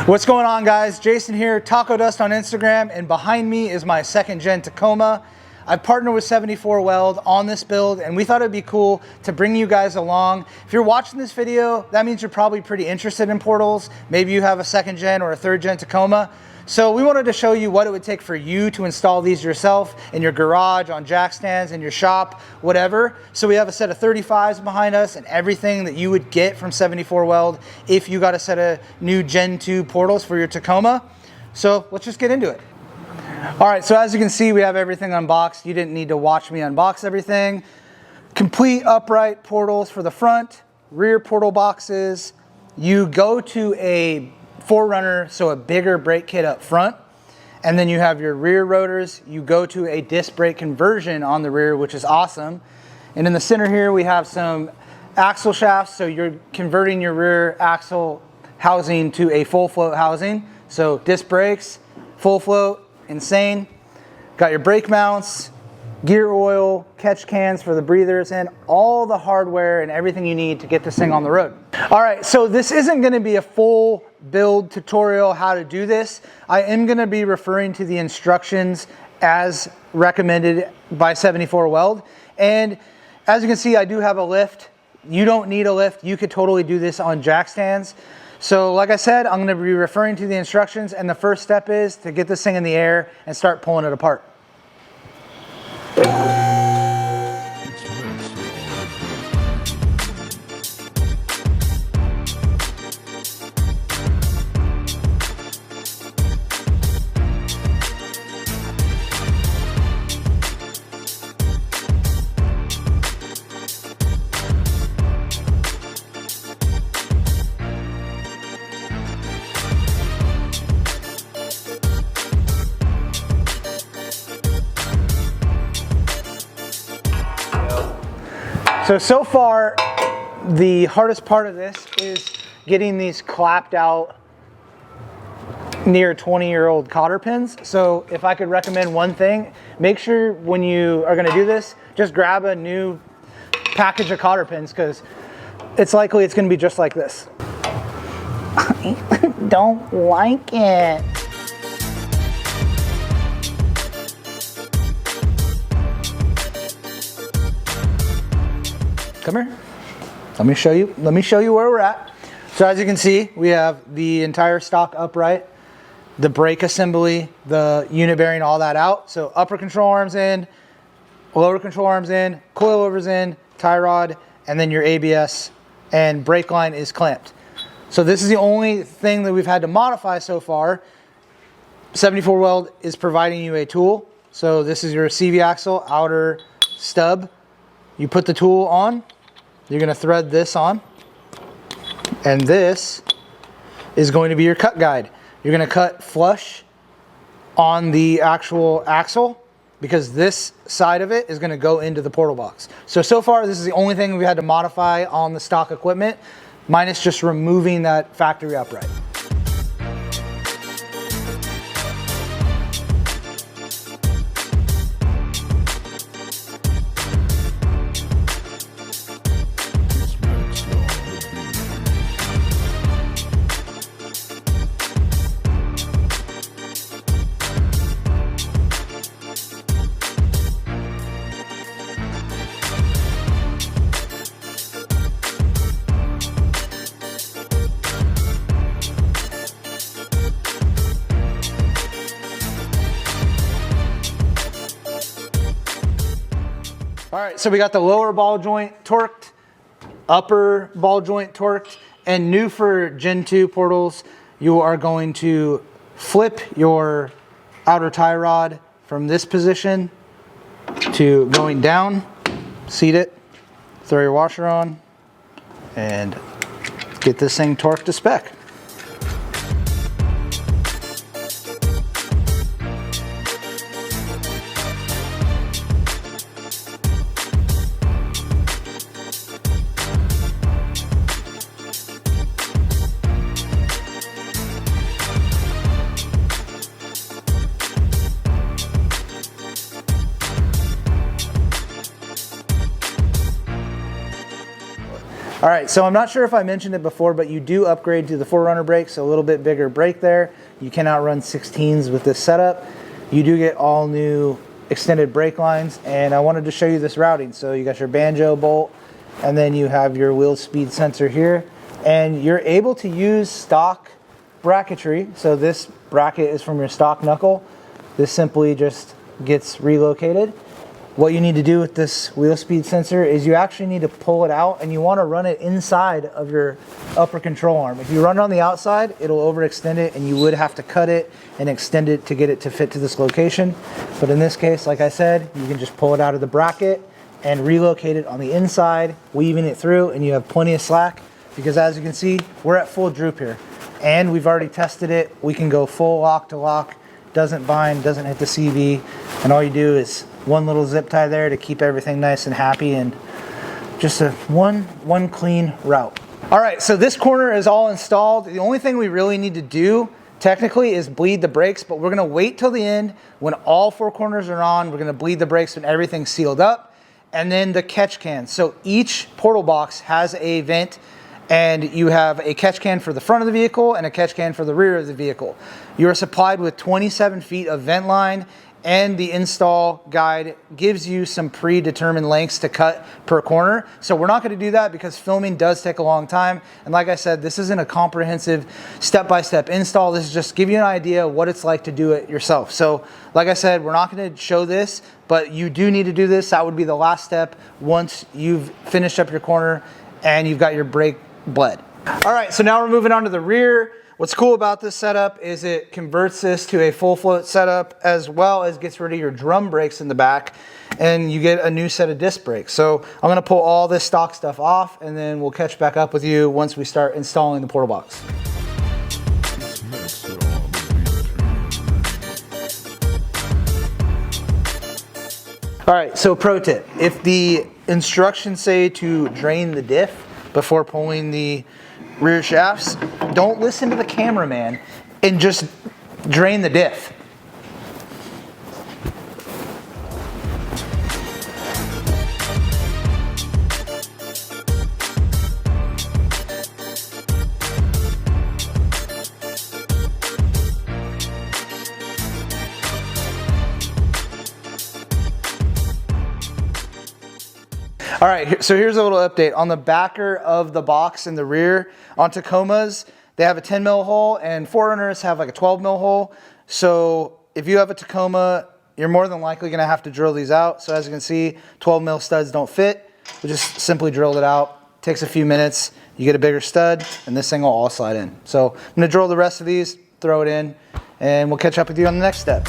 What's going on, guys? Jason here, Taco Dust on Instagram, and behind me is my second Gen Tacoma. I've partnered with 74 Weld on this build, and we thought it'd be cool to bring you guys along. If you're watching this video, that means you're probably pretty interested in portals. Maybe you have a second gen or a third gen Tacoma. So we wanted to show you what it would take for you to install these yourself in your garage, on jack stands, in your shop, whatever. So we have a set of 35s behind us and everything that you would get from 74 Weld if you got a set of new Gen 2 portals for your Tacoma. So let's just get into it. All right, so as you can see, we have everything unboxed. You didn't need to watch me unbox everything. Complete upright portals for the front, rear portal boxes. You go to a Forerunner, so a bigger brake kit up front, and then you have your rear rotors. You go to a disc brake conversion on the rear, which is awesome. And in the center here, we have some axle shafts, so you're converting your rear axle housing to a full float housing. So disc brakes, full float, insane. Got your brake mounts, gear oil, catch cans for the breathers, and all the hardware and everything you need to get this thing on the road. All right, so this isn't going to be a full build tutorial how to do this. I am going to be referring to the instructions as recommended by 74 Weld. And as you can see, I do have a lift. You don't need a lift. You could totally do this on jack stands. So like I said, I'm going to be referring to the instructions, and the first step is to get this thing in the air and start pulling it apart. So far, the hardest part of this is getting these clapped out near 20-year-old Cotter Pins. So if I could recommend one thing, make sure when you are gonna do this, just grab a new package of Cotter Pins, because it's likely it's gonna be just like this. I don't like it. Come here. Let me show you where we're at. So as you can see, we have the entire stock upright, the brake assembly, the unit bearing, all that out. So upper control arms in, lower control arms in, coilovers in, tie rod, and then your ABS and brake line is clamped. So this is the only thing that we've had to modify so far. 74 Weld is providing you a tool. So this is your CV axle outer stub. You put the tool on. You're going to thread this on, and this is going to be your cut guide. You're going to cut flush on the actual axle, because this side of it is going to go into the portal box. So far, this is the only thing we had to modify on the stock equipment, minus just removing that factory upright. All right, so we got the lower ball joint torqued, upper ball joint torqued, and new for Gen 2 portals, you are going to flip your outer tie rod from this position to going down, seat it, throw your washer on, and get this thing torqued to spec. All right, so I'm not sure if I mentioned it before, but you do upgrade to the 4Runner brake, so a little bit bigger brake there. You cannot run 16s with this setup. You do get all new extended brake lines, and I wanted to show you this routing. So you got your banjo bolt, and then you have your wheel speed sensor here, and you're able to use stock bracketry. So this bracket is from your stock knuckle. This simply just gets relocated. What you need to do with this wheel speed sensor is you actually need to pull it out, and you want to run it inside of your upper control arm. If you run it on the outside, it'll overextend it, and you would have to cut it and extend it to get it to fit to this location. But in this case, like I said, you can just pull it out of the bracket and relocate it on the inside, weaving it through, and you have plenty of slack, because as you can see, we're at full droop here. And we've already tested it. We can go full lock to lock, doesn't bind, doesn't hit the CV, and all you do is one little zip tie there to keep everything nice and happy, and just a one clean route. All right, so this corner is all installed. The only thing we really need to do technically is bleed the brakes, but we're gonna wait till the end when all 4 corners are on. We're gonna bleed the brakes when everything's sealed up, and then the catch can. So each portal box has a vent, and you have a catch can for the front of the vehicle and a catch can for the rear of the vehicle. You are supplied with 27 feet of vent line, and the install guide gives you some predetermined lengths to cut per corner. So we're not going to do that because filming does take a long time. And like I said, this isn't a comprehensive step-by-step install. This is just give you an idea of what it's like to do it yourself. So like I said, we're not going to show this, but you do need to do this. That would be the last step once you've finished up your corner and you've got your brake bled. All right, so now we're moving on to the rear. What's cool about this setup is it converts this to a full float setup, as well as gets rid of your drum brakes in the back, and you get a new set of disc brakes. So I'm gonna pull all this stock stuff off, and then we'll catch back up with you once we start installing the portal box. All right, so pro tip, if the instructions say to drain the diff before pulling the rear shafts, don't listen to the cameraman and just drain the diff. All right, so here's a little update. On the backer of the box in the rear, on Tacomas, they have a 10 mil hole, and 4Runners have like a 12 mil hole. So if you have a Tacoma, you're more than likely gonna have to drill these out. So as you can see, 12 mil studs don't fit. We just simply drilled it out. Takes a few minutes. You get a bigger stud, and this thing will all slide in. So I'm gonna drill the rest of these, throw it in, and we'll catch up with you on the next step.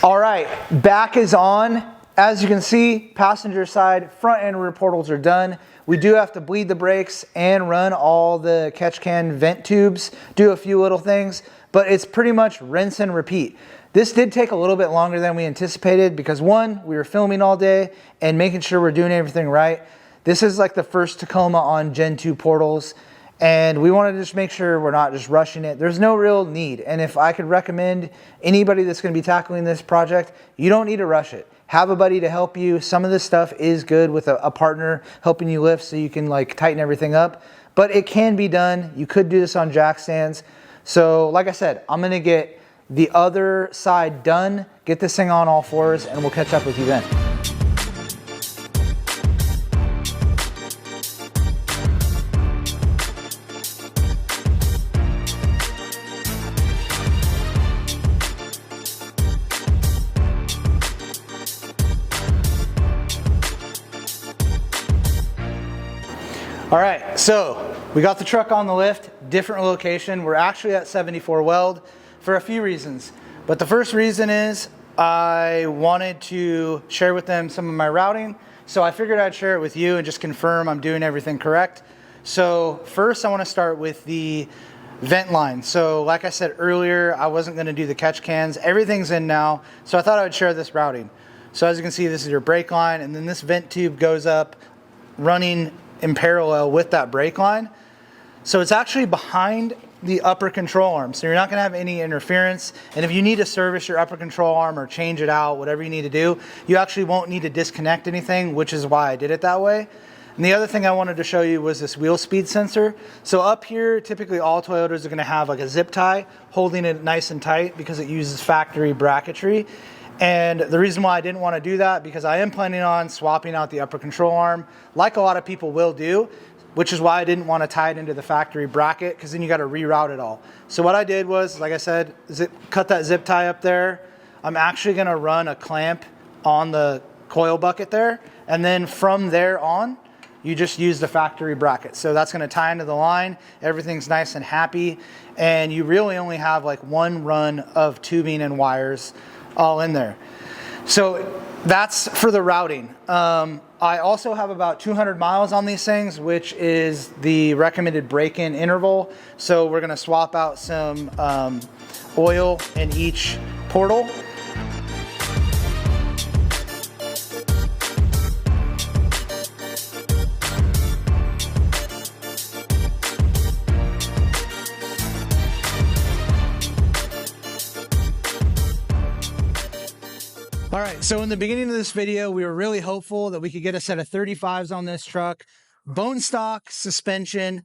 All right, back is on. As you can see, passenger side, front and rear portals are done. We do have to bleed the brakes and run all the catch can vent tubes, do a few little things, but it's pretty much rinse and repeat. This did take a little bit longer than we anticipated because one, we were filming all day and making sure we're doing everything right. This is like the first Tacoma on Gen 2 portals, and we want to just make sure we're not just rushing it. There's no real need, and if I could recommend anybody that's going to be tackling this project, you don't need to rush it. Have a buddy to help you. Some of this stuff is good with a partner helping you lift so you can like tighten everything up, but it can be done. You could do this on jack stands. So like I said, I'm going to get the other side done, get this thing on all fours, and we'll catch up with you then. All right, so we got the truck on the lift, different location. We're actually at 74 Weld for a few reasons. But the first reason is I wanted to share with them some of my routing. So I figured I'd share it with you and just confirm I'm doing everything correct. So first I want to start with the vent line. So like I said earlier, I wasn't going to do the catch cans. Everything's in now. So I thought I would share this routing. So as you can see, this is your brake line, and then this vent tube goes up running in parallel with that brake line. So it's actually behind the upper control arm. So you're not gonna have any interference. And if you need to service your upper control arm or change it out, whatever you need to do, you actually won't need to disconnect anything, which is why I did it that way. And the other thing I wanted to show you was this wheel speed sensor. So up here, typically all Toyotas are gonna have like a zip tie holding it nice and tight because it uses factory bracketry. And the reason why I didn't want to do that, because I am planning on swapping out the upper control arm, like a lot of people will do, which is why I didn't want to tie it into the factory bracket, because then you got to reroute it all. So what I did was, like I said, cut that zip tie up there. I'm actually going to run a clamp on the coil bucket there, and then from there on, you just use the factory bracket. So that's going to tie into the line. Everything's nice and happy, and you really only have like one run of tubing and wires all in there. So that's for the routing. I also have about 200 miles on these things, which is the recommended break-in interval. So we're gonna swap out some oil in each portal. All right, so in the beginning of this video, we were really hopeful that we could get a set of 35s on this truck, bone stock, suspension,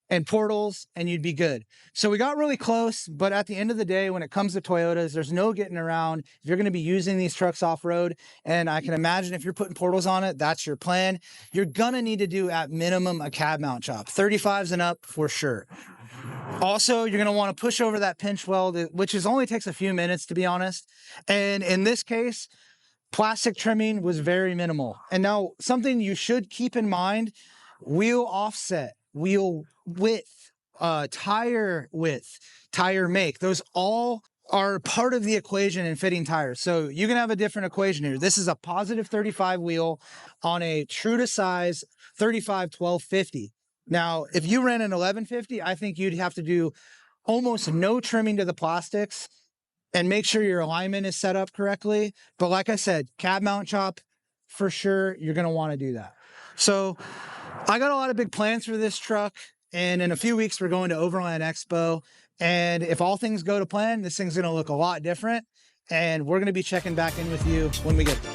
and portals, and you'd be good. So we got really close, but at the end of the day, when it comes to Toyotas, there's no getting around. If you're gonna be using these trucks off-road, and I can imagine if you're putting portals on it, that's your plan, you're gonna need to do at minimum a cab mount chop, 35s and up for sure. Also, you're going to want to push over that pinch weld, which only takes a few minutes, to be honest. And in this case, plastic trimming was very minimal. And now something you should keep in mind, wheel offset, wheel width, tire width, tire make, those all are part of the equation in fitting tires. So you can have a different equation here. This is a positive 35 wheel on a true to size 35 1250. Now, if you ran an 1150, I think you'd have to do almost no trimming to the plastics and make sure your alignment is set up correctly. But like I said, cab mount chop, for sure, you're going to want to do that. So I got a lot of big plans for this truck. And in a few weeks, we're going to Overland Expo. And if all things go to plan, this thing's going to look a lot different. And we're going to be checking back in with you when we get there.